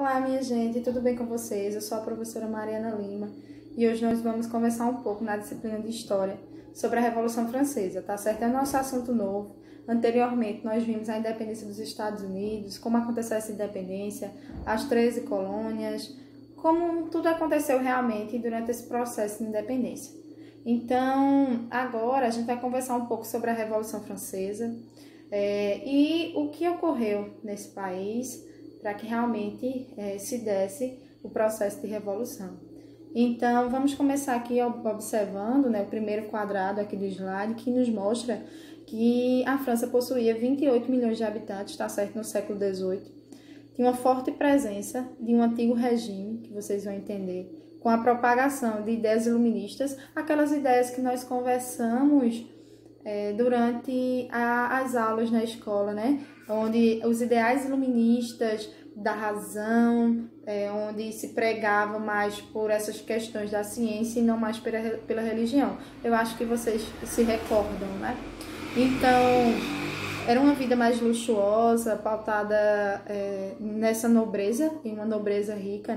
Olá, minha gente, tudo bem com vocês? Eu sou a professora Mariana Lima e hoje nós vamos conversar um pouco na disciplina de História sobre a Revolução Francesa, tá certo? É o nosso assunto novo. Anteriormente, nós vimos a independência dos Estados Unidos, como aconteceu essa independência, as 13 colônias, como tudo aconteceu realmente durante esse processo de independência. Então, agora a gente vai conversar um pouco sobre a Revolução Francesa e o que ocorreu nesse país para que realmente se desse o processo de revolução. Então, vamos começar aqui observando, o primeiro quadrado aqui do slide, que nos mostra que a França possuía 28 milhões de habitantes, está certo, no século XVIII. Tinha uma forte presença de um antigo regime, que vocês vão entender, com a propagação de ideias iluministas, aquelas ideias que nós conversamos durante as aulas na escola, onde os ideais iluministas da razão, onde se pregava mais por essas questões da ciência e não mais pela religião. Eu acho que vocês se recordam, Então, era uma vida mais luxuosa, pautada nessa nobreza, em uma nobreza rica,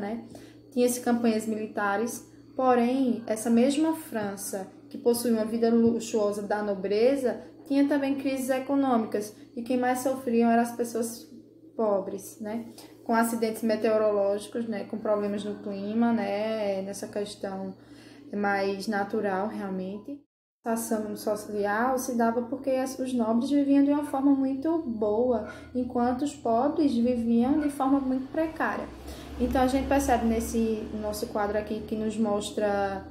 Tinha-se campanhas militares, porém, essa mesma França, que possui uma vida luxuosa da nobreza, tinha também crises econômicas, e quem mais sofriam eram as pessoas pobres, com acidentes meteorológicos, com problemas no clima, nessa questão mais natural, realmente. A situação social se dava porque os nobres viviam de uma forma muito boa, enquanto os pobres viviam de forma muito precária. Então, a gente percebe nesse nosso quadro aqui que nos mostra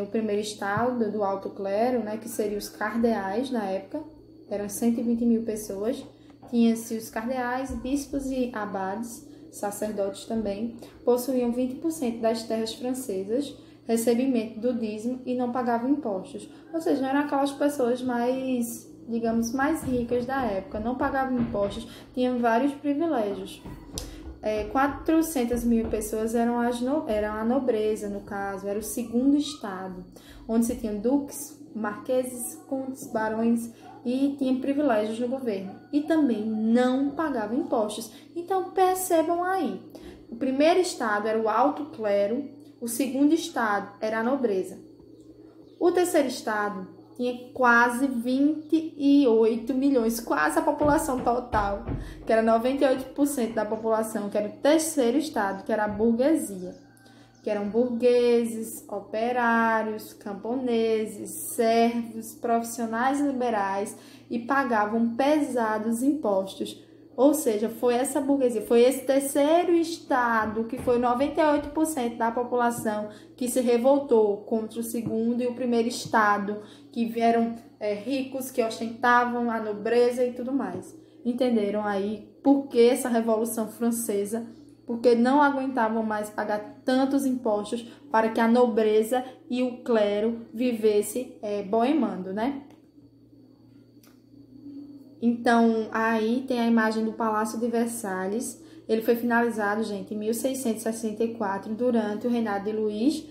o primeiro estado do alto clero, que seriam os cardeais na época, eram 120 mil pessoas. Tinha-se os cardeais, bispos e abades, sacerdotes também, possuíam 20% das terras francesas, recebimento do dízimo e não pagavam impostos. Ou seja, eram aquelas pessoas mais, digamos, mais ricas da época, não pagavam impostos, tinham vários privilégios. 400 mil pessoas eram a nobreza, no caso, era o segundo estado, onde se tinham duques, marqueses, condes, barões e tinha privilégios no governo. E também não pagavam impostos. Então, percebam aí, o primeiro estado era o alto clero, o segundo estado era a nobreza. O terceiro estado tinha quase 28 milhões, quase a população total, que era 98% da população, que era o terceiro estado, que era a burguesia, que eram burgueses, operários, camponeses, servos, profissionais liberais e pagavam pesados impostos. Ou seja, foi essa burguesia, foi esse terceiro estado, que foi 98% da população, que se revoltou contra o segundo e o primeiro estado, que vieram ricos, que ostentavam a nobreza e tudo mais. Entenderam aí por que essa Revolução Francesa? Porque não aguentavam mais pagar tantos impostos para que a nobreza e o clero vivessem boemando, Então, aí tem a imagem do Palácio de Versalhes. Ele foi finalizado, gente, em 1664, durante o reinado de Luís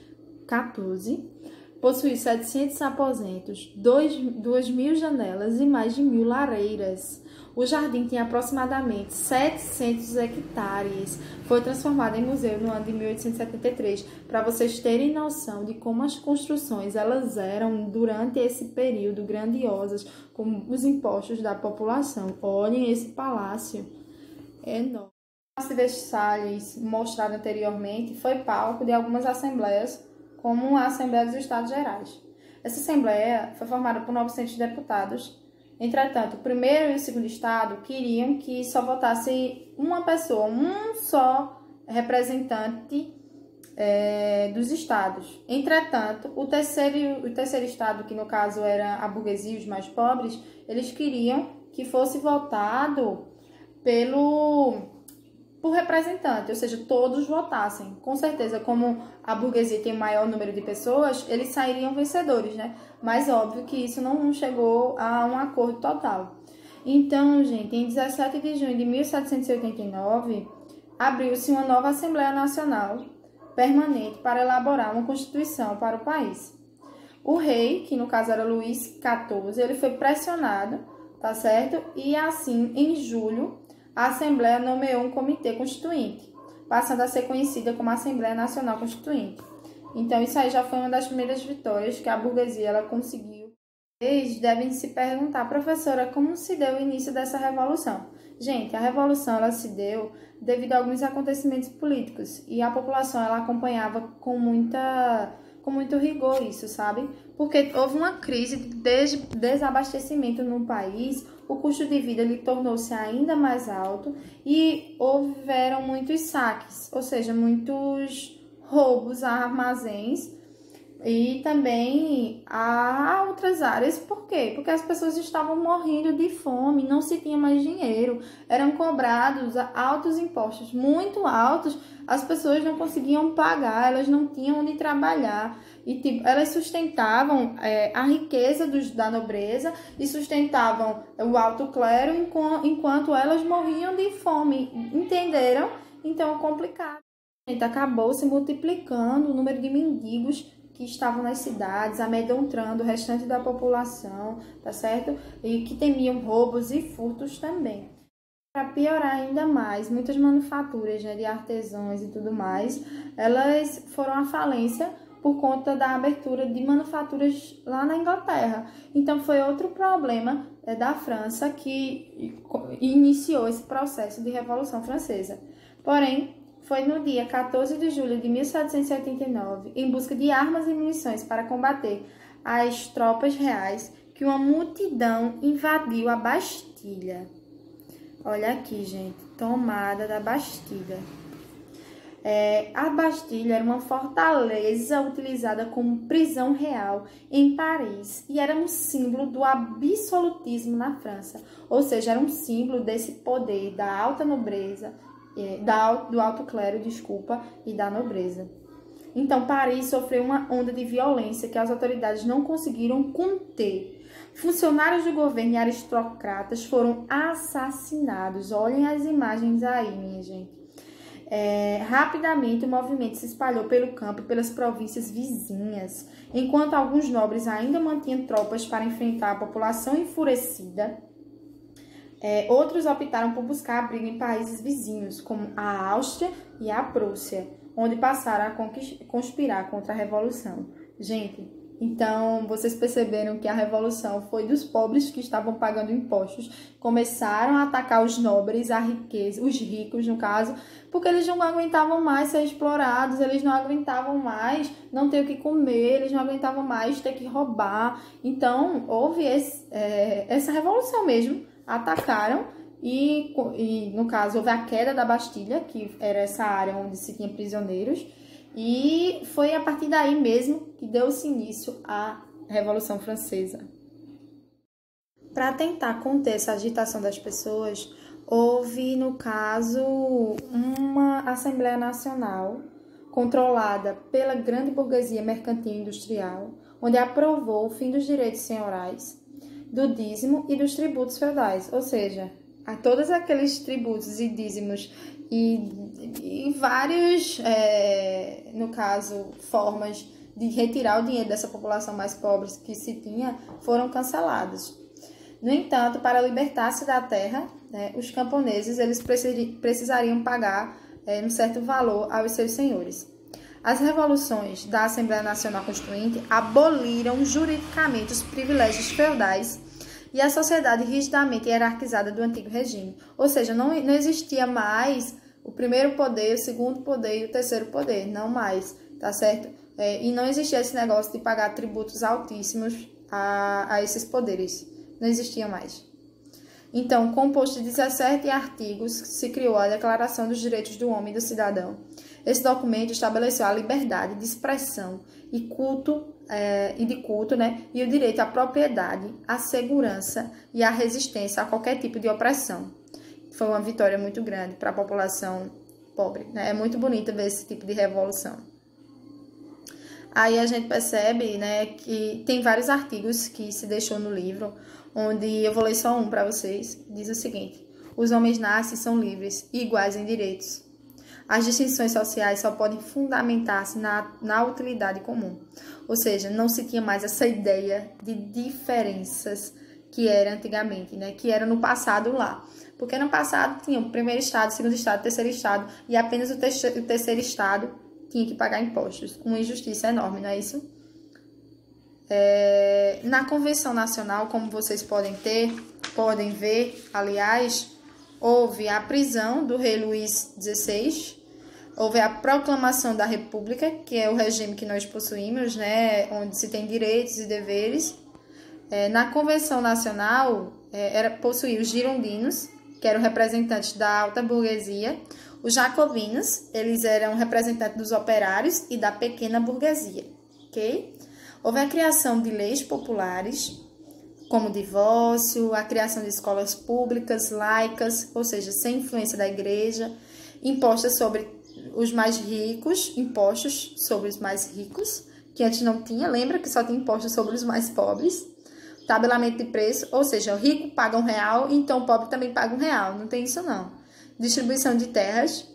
XIV. Possui 700 aposentos, 2.000 janelas e mais de 1.000 lareiras. O jardim tinha aproximadamente 700 hectares. Foi transformado em museu no ano de 1873, para vocês terem noção de como as construções elas eram durante esse período grandiosas, com os impostos da população. Olhem esse palácio enorme. O Palácio de Versalhes, mostrado anteriormente, foi palco de algumas assembleias, como a Assembleia dos Estados Gerais. Essa assembleia foi formada por 900 deputados. Entretanto, o primeiro e o segundo estado queriam que só votasse uma pessoa, um só representante dos estados. Entretanto, o terceiro estado, que no caso era a burguesia e os mais pobres, eles queriam que fosse votado por representante, ou seja, todos votassem. Com certeza, como a burguesia tem maior número de pessoas, eles sairiam vencedores, Mas óbvio que isso não chegou a um acordo total. Então, gente, em 17 de junho de 1789, abriu-se uma nova Assembleia Nacional permanente para elaborar uma Constituição para o país. O rei, que no caso era Luís XIV, ele foi pressionado, tá certo? E assim, em julho, a Assembleia nomeou um comitê constituinte passando a ser conhecida como Assembleia Nacional Constituinte. Então, isso aí já foi uma das primeiras vitórias que a burguesia ela conseguiu. Vocês devem se perguntar, professora, como se deu o início dessa revolução? Gente, a revolução ela se deu devido a alguns acontecimentos políticos e a população ela acompanhava com muito rigor isso, sabe? Porque houve uma crise de desabastecimento no país, o custo de vida ele tornou-se ainda mais alto e houveram muitos saques, ou seja, muitos roubos a armazéns e também a outras áreas. Por quê? Porque as pessoas estavam morrendo de fome, não se tinha mais dinheiro, eram cobrados altos impostos, muito altos, as pessoas não conseguiam pagar, elas não tinham onde trabalhar. E tipo, elas sustentavam a riqueza da nobreza e sustentavam o alto clero enquanto elas morriam de fome. Entenderam? Então é complicado. Acabou se multiplicando o número de mendigos que estavam nas cidades, amedrontando o restante da população, tá certo? E que temiam roubos e furtos também. Para piorar ainda mais, muitas manufaturas, né, de artesãos e tudo mais, elas foram à falência por conta da abertura de manufaturas lá na Inglaterra. Então, foi outro problema da França que iniciou esse processo de Revolução Francesa. Porém, foi no dia 14 de julho de 1789, em busca de armas e munições para combater as tropas reais, que uma multidão invadiu a Bastilha. Olha aqui, gente, tomada da Bastilha. A Bastilha era uma fortaleza utilizada como prisão real em Paris e era um símbolo do absolutismo na França, ou seja, era um símbolo desse poder da alta nobreza, do alto clero, e da nobreza. Então, Paris sofreu uma onda de violência que as autoridades não conseguiram conter. Funcionários do governo e aristocratas foram assassinados. Olhem as imagens aí, minha gente. Rapidamente, o movimento se espalhou pelo campo e pelas províncias vizinhas. Enquanto alguns nobres ainda mantinham tropas para enfrentar a população enfurecida, outros optaram por buscar abrigo em países vizinhos, como a Áustria e a Prússia, onde passaram a conspirar contra a Revolução. Gente, então vocês perceberam que a Revolução foi dos pobres que estavam pagando impostos, começaram a atacar os nobres, a riqueza, os ricos no caso, porque eles não aguentavam mais ser explorados, eles não aguentavam mais não ter o que comer, eles não aguentavam mais ter que roubar. Então houve essa revolução mesmo. Atacaram e, no caso, houve a queda da Bastilha, que era essa área onde se tinha prisioneiros, e foi a partir daí mesmo que deu-se início à Revolução Francesa. Para tentar conter essa agitação das pessoas, houve, no caso, uma Assembleia Nacional controlada pela grande burguesia mercantil e industrial, onde aprovou o fim dos direitos senhorais, do dízimo e dos tributos feudais, ou seja, a todos aqueles tributos e dízimos e vários, no caso, formas de retirar o dinheiro dessa população mais pobre que se tinha, foram cancelados. No entanto, para libertar-se da terra, os camponeses eles precisariam pagar um certo valor aos seus senhores. As revoluções da Assembleia Nacional Constituinte aboliram juridicamente os privilégios feudais e a sociedade rigidamente hierarquizada do antigo regime. Ou seja, não existia mais o primeiro poder, o segundo poder e o terceiro poder, não mais, tá certo? E não existia esse negócio de pagar tributos altíssimos a esses poderes, não existia mais. Então, composto de 17 artigos, se criou a Declaração dos Direitos do Homem e do Cidadão. Esse documento estabeleceu a liberdade de expressão e de culto, e o direito à propriedade, à segurança e à resistência a qualquer tipo de opressão. Foi uma vitória muito grande para a população pobre, né? É muito bonito ver esse tipo de revolução. Aí a gente percebe, que tem vários artigos que se deixou no livro, onde eu vou ler só um para vocês. Diz o seguinte: os homens nascem e são livres e iguais em direitos. As distinções sociais só podem fundamentar-se na utilidade comum. Ou seja, não se tinha mais essa ideia de diferenças que era antigamente, que era no passado lá. Porque no passado tinha o primeiro estado, o segundo estado, o terceiro estado, e apenas o terceiro estado tinha que pagar impostos. Uma injustiça enorme, não é isso? Na Convenção Nacional, como vocês podem ver, aliás, houve a prisão do rei Luís XVI, houve a proclamação da República, que é o regime que nós possuímos, né, onde se tem direitos e deveres. Na Convenção Nacional, possuía os girondinos, que eram representantes da alta burguesia, os jacobinos, eles eram representantes dos operários e da pequena burguesia, ok? Houve a criação de leis populares, como o divórcio, a criação de escolas públicas, laicas, ou seja, sem influência da igreja, impostos sobre os mais ricos, que antes não tinha, lembra que só tinha impostos sobre os mais pobres, tabelamento de preço, ou seja, o rico paga R$1, então o pobre também paga R$1, não tem isso não. Distribuição de terras,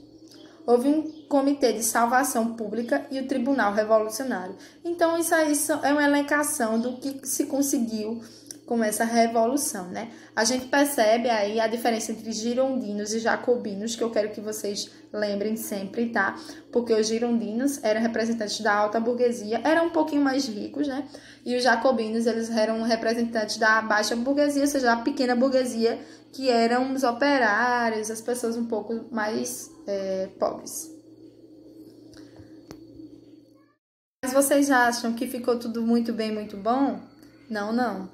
houve um comitê de salvação pública e o tribunal revolucionário. Então isso aí é uma elencação do que se conseguiu com essa revolução, né? A gente percebe aí a diferença entre girondinos e jacobinos, que eu quero que vocês lembrem sempre, tá? Porque os girondinos eram representantes da alta burguesia, eram um pouquinho mais ricos, né? E os jacobinos, eles eram representantes da baixa burguesia, ou seja, da pequena burguesia, que eram os operários, as pessoas um pouco mais pobres. Mas vocês acham que ficou tudo muito bem, muito bom? Não.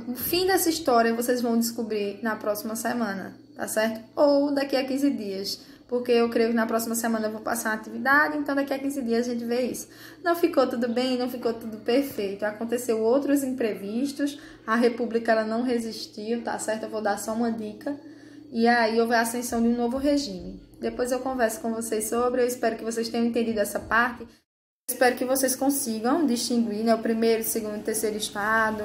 O fim dessa história vocês vão descobrir na próxima semana, tá certo? Ou daqui a 15 dias, porque eu creio que na próxima semana eu vou passar uma atividade, então daqui a 15 dias a gente vê isso. Não ficou tudo bem, não ficou tudo perfeito, aconteceu outros imprevistos, a República ela não resistiu, tá certo? Eu vou dar só uma dica, e aí houve a ascensão de um novo regime. Depois eu converso com vocês sobre, eu espero que vocês tenham entendido essa parte. Espero que vocês consigam distinguir, né, o primeiro, segundo e terceiro estado,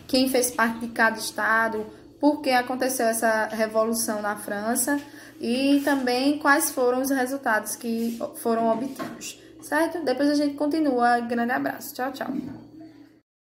quem fez parte de cada estado, por que aconteceu essa revolução na França e também quais foram os resultados que foram obtidos, certo? Depois a gente continua. Grande abraço. Tchau, tchau.